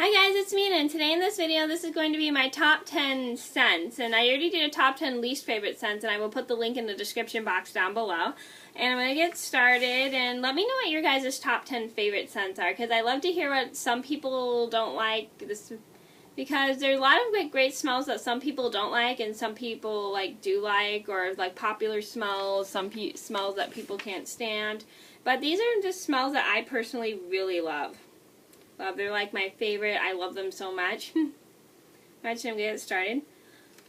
Hi guys, it's Mina, and today in this video, this is going to be my top 10 scents, and I already did a top 10 least favorite scents, and I will put the link in the description box down below. And I'm going to get started, and let me know what your guys' top 10 favorite scents are, because I love to hear what some people don't like, because there's a lot of great smells that some people don't like, and some people do like, or popular smells, smells that people can't stand. But these are just smells that I personally really love. They're like my favorite. I love them so much. Alright, so I'm going to get started.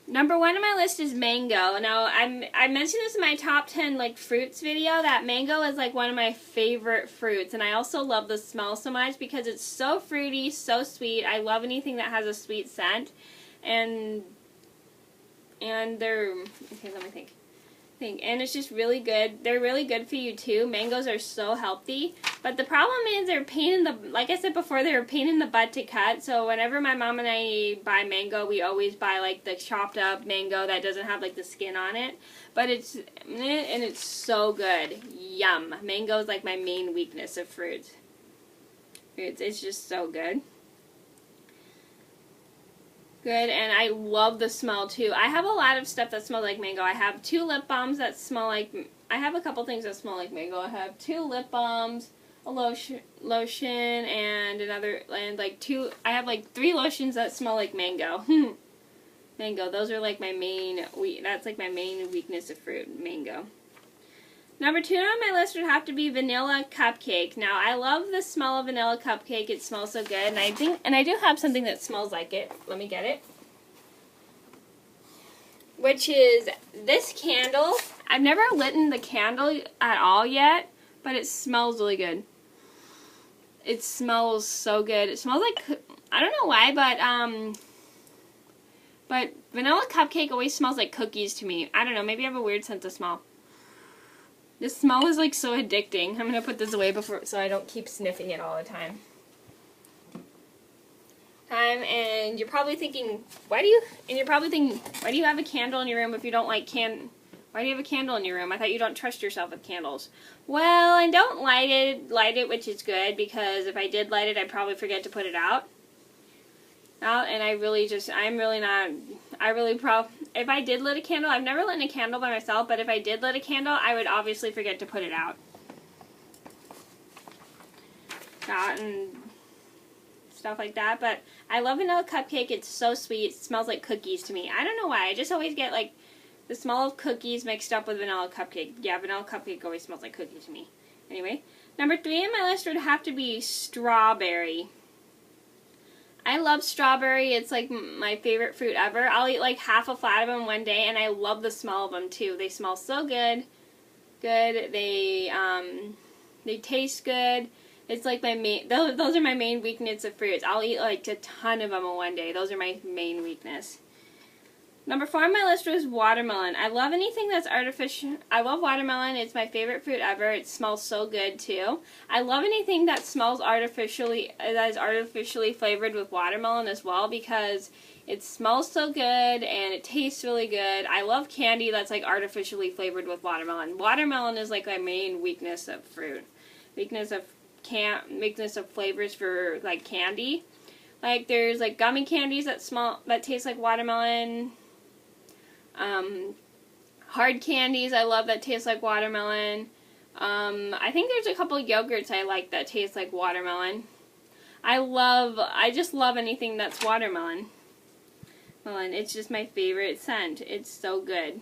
Number one on my list is mango. Now, I mentioned this in my top 10 fruits video, that mango is one of my favorite fruits. And I also love the smell so much because it's so fruity, so sweet. I love anything that has a sweet scent. And they're, okay, let me think. And it's just really good. They're really good for you too. Mangoes are so healthy. But the problem is they're a pain in the, like I said before, they're a pain in the butt to cut. So whenever my mom and I buy mango, we always buy the chopped up mango that doesn't have the skin on it. But it's so good. Yum. Mango is my main weakness of fruits. It's just so good. Good, and I love the smell too. I have a lot of stuff that smells like mango. I have 2 lip balms that smell like, I have a couple things that smell like mango. I have 2 lip balms, a lotion, and another, and I have 3 lotions that smell like mango. Mango, those are my main, that's my main weakness of fruit, mango. Number 2 on my list would have to be vanilla cupcake. Now, I love the smell of vanilla cupcake. It smells so good, and I do have something that smells like it. Let me get it. Which is this candle. I've never lit the candle at all yet, but it smells really good. It smells so good. It smells like, I don't know why, but vanilla cupcake always smells like cookies to me. I don't know, maybe I have a weird sense of smell. This smell is so addicting. I'm going to put this away so I don't keep sniffing it all the time. And you're probably thinking, why do you have a candle in your room if you don't like why do you have a candle in your room? I thought you don't trust yourself with candles. Well, I don't light it, which is good, because if I did light it, I'd probably forget to put it out. And if I did lit a candle, I've never lit a candle by myself, but if I did lit a candle, I would obviously forget to put it out. And stuff like that, but I love vanilla cupcake. It's so sweet. It smells like cookies to me. I don't know why. I just always get the smell of cookies mixed up with vanilla cupcake. Yeah, vanilla cupcake always smells like cookies to me. Anyway, number 3 on my list would have to be strawberry. I love strawberry. It's my favorite fruit ever. I'll eat half a flat of them one day, and I love the smell of them too. They smell so good. They taste good. It's my main. Those are my main weakness of fruits. I'll eat a ton of them in one day. Those are my main weakness. Number 4 on my list was watermelon. I love anything that's artificial. I love watermelon. It's my favorite fruit ever. It smells so good too. I love anything that smells that is artificially flavored with watermelon as well, because it smells so good and it tastes really good. I love candy that's artificially flavored with watermelon. Watermelon is my main weakness of fruit. Weakness of flavors for candy. There's gummy candies that taste like watermelon. Hard candies I love that taste like watermelon. I think there's a couple yogurts I like that taste like watermelon. I just love anything that's watermelon. It's just my favorite scent. It's so good.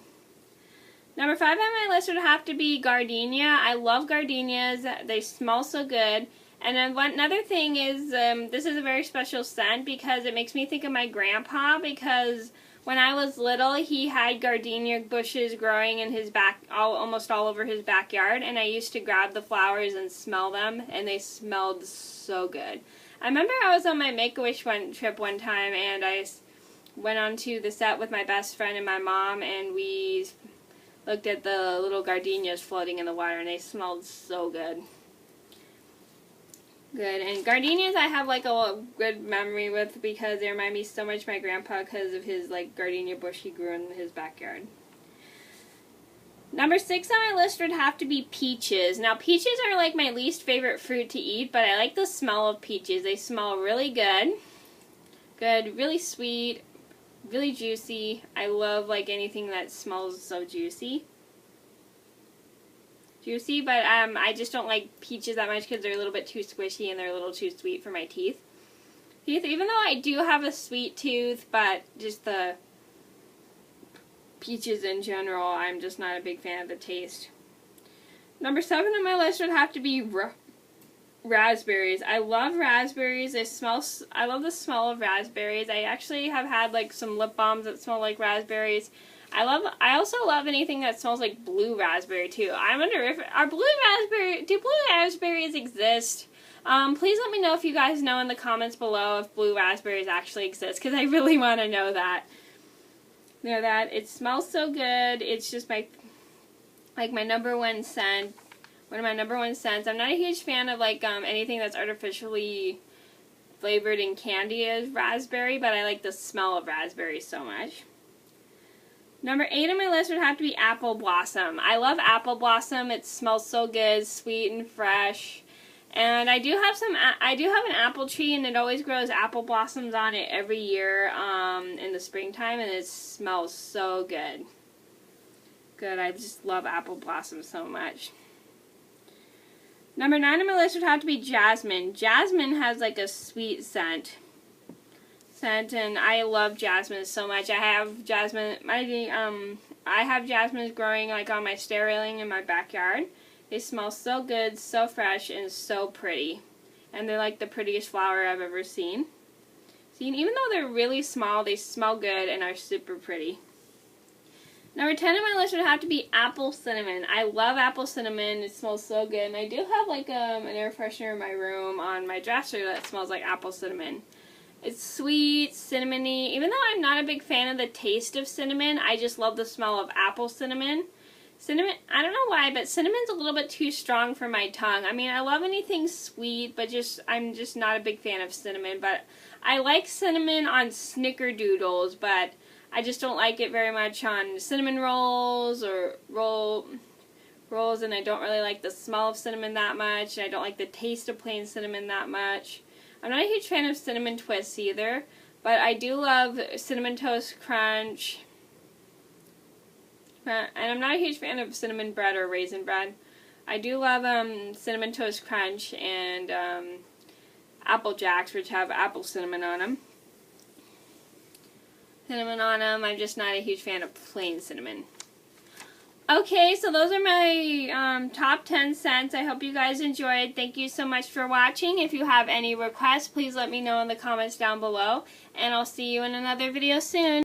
Number 5 on my list would have to be gardenia. I love gardenias. They smell so good. And then another thing is, this is a very special scent because it makes me think of my grandpa, because when I was little, he had gardenia bushes growing in his almost all over his backyard, and I used to grab the flowers and smell them, and they smelled so good. I remember I was on my Make-A-Wish trip one time, and I went onto the set with my best friend and my mom, and we looked at the little gardenias floating in the water, and they smelled so good. Good, and gardenias I have a good memory with because they remind me so much of my grandpa because of his gardenia bush he grew in his backyard. Number 6 on my list would have to be peaches. Now, peaches are my least favorite fruit to eat, but I like the smell of peaches. They smell really good. Good, really sweet, really juicy. I love like anything that smells so juicy. But I just don't like peaches that much because they're a little bit too squishy and they're a little too sweet for my teeth. Even though I do have a sweet tooth, but just the peaches in general, I'm just not a big fan of the taste. Number 7 on my list would have to be raspberries. I love raspberries. I love the smell of raspberries. I actually have had like some lip balms that smell like raspberries. I also love anything that smells like blue raspberry too. I wonder if do blue raspberries exist? Please let me know if you guys know in the comments below if blue raspberries actually exist, because I really want to know that. It smells so good. It's just my number one scent. One of my number one scents. I'm not a huge fan of like anything that's artificially flavored in candy as raspberry, but I like the smell of raspberries so much. Number 8 on my list would have to be apple blossom. I love apple blossom. It smells so good, sweet and fresh. And I do have an apple tree, and it always grows apple blossoms on it every year in the springtime, and it smells so good. I just love apple blossom so much. Number 9 on my list would have to be jasmine. Jasmine has like a sweet scent, and I love jasmine so much. I have jasmine. I have jasmines growing like on my stair railing in my backyard. They smell so good, so fresh, and so pretty. And they're like the prettiest flower I've ever seen. Even though they're really small, they smell good and are super pretty. Number 10 on my list would have to be apple cinnamon. I love apple cinnamon. It smells so good. And I do have like an air freshener in my room on my dresser that smells like apple cinnamon. It's sweet, cinnamony. Even though I'm not a big fan of the taste of cinnamon, I just love the smell of apple cinnamon. Cinnamon, I don't know why, but cinnamon's a little bit too strong for my tongue. I mean, I love anything sweet, but I'm just not a big fan of cinnamon. But I like cinnamon on snickerdoodles, but I just don't like it very much on cinnamon rolls or rolls, and I don't really like the smell of cinnamon that much. I don't like the taste of plain cinnamon that much. I'm not a huge fan of cinnamon twists either, but I do love Cinnamon Toast Crunch. And I'm not a huge fan of cinnamon bread or raisin bread. I do love Cinnamon Toast Crunch and Apple Jacks, which have apple cinnamon on them. I'm just not a huge fan of plain cinnamon. Okay, so those are my top 10 scents. I hope you guys enjoyed. Thank you so much for watching. If you have any requests, please let me know in the comments down below. And I'll see you in another video soon.